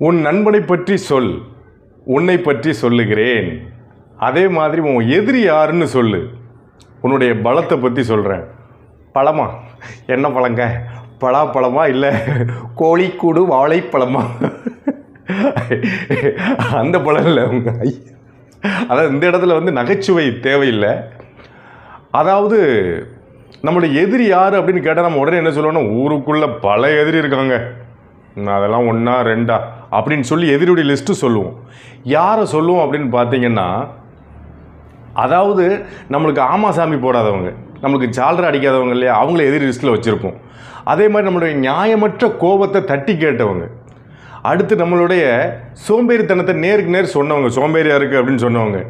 உன் நண்பனை பற்றி சொல், உன்னை பற்றி சொல்லுகிறேன். அதே மாதிரி உன் எதிரி யாருன்னு சொல்லு, உன்னுடைய பலத்தை பற்றி சொல்கிறேன். பழமா? என்ன பழங்க? பலாப்பழமா இல்லை கோழிக்கூடு வாழைப்பழமா? அந்த பழம் இல்லை உங்க. அதாவது இந்த இடத்துல வந்து நகைச்சுவை தேவையில்லை. அதாவது நம்மளுடைய எதிரி யார் அப்படின்னு கேட்டால் நம்ம உடனே என்ன சொல்லுவோம்னா, ஊருக்குள்ளே பல எதிரி இருக்காங்க, அதெல்லாம் ஒன்றா ரெண்டா அப்படின்னு சொல்லி எதிரியுடைய லிஸ்ட்டு சொல்லுவோம். யாரை சொல்லுவோம் அப்படின்னு பார்த்தீங்கன்னா, அதாவது நம்மளுக்கு ஆமாசாமி போடாதவங்க, நம்மளுக்கு சால்ரை அடிக்காதவங்க இல்லையா, அவங்கள எதிரி லிஸ்ட்டில் வச்சுருப்போம். அதே மாதிரி நம்மளுடைய நியாயமற்ற கோபத்தை தட்டி கேட்டவங்க, அடுத்து நம்மளுடைய சோம்பேறித்தனத்தை நேருக்கு நேர் சொன்னவங்க, சோம்பேறியாக இருக்குது அப்படின்னு சொன்னவங்க,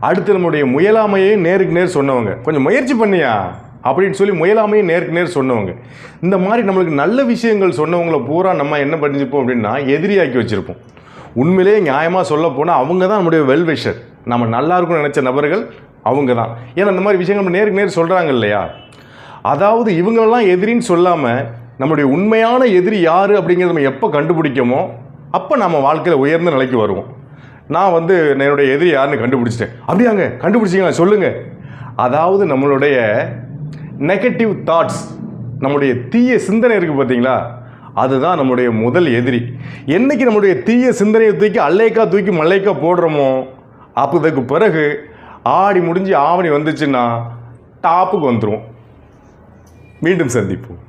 அடுத்து நம்மளுடைய முயலாமையே நேருக்கு நேர் சொன்னவங்க, கொஞ்சம் முயற்சி பண்ணியா அப்படின்னு சொல்லி முயலாமையே நேருக்கு நேர் சொன்னவங்க. இந்த மாதிரி நம்மளுக்கு நல்ல விஷயங்கள் சொன்னவங்கள பூரா நம்ம என்ன பண்ணிப்போம் அப்படின்னா எதிரியாக்கி வச்சுருப்போம். உண்மையிலேயே நியாயமாக சொல்ல போனால் அவங்க தான் நம்முடைய வெல்விஷர், நம்ம நல்லா இருக்கும்னு நினச்ச நபர்கள் அவங்க தான். ஏன்னா இந்த மாதிரி விஷயங்கள் நம்ம நேருக்கு நேர் சொல்கிறாங்க இல்லையா. அதாவது இவங்களெல்லாம் எதிரின்னு சொல்லாமல் நம்முடைய உண்மையான எதிரி யார் அப்படிங்கிறத நம்ம எப்போ கண்டுபிடிக்கமோ அப்போ நம்ம வாழ்க்கையில் உயர்ந்த நிலைக்கு வருவோம். நான் வந்து என்னுடைய எதிரி யாருன்னு கண்டுபிடிச்சிட்டேன். அப்படியாங்க கண்டுபிடிச்சிங்களா, சொல்லுங்கள். அதாவது நம்மளுடைய நெகட்டிவ் தாட்ஸ், நம்முடைய தீய சிந்தனை இருக்குது பார்த்தீங்களா, அதுதான் நம்முடைய முதல் எதிரி. என்றைக்கு நம்முடைய தீய சிந்தனையை தூக்கி அல்லைக்கா தூக்கி மல்லைக்கா போடுறோமோ அப்போதுக்கு பிறகு ஆடி முடிஞ்சு ஆவணி வந்துச்சுன்னா டாப்புக்கு வந்துடும். மீண்டும் சந்திப்போம்.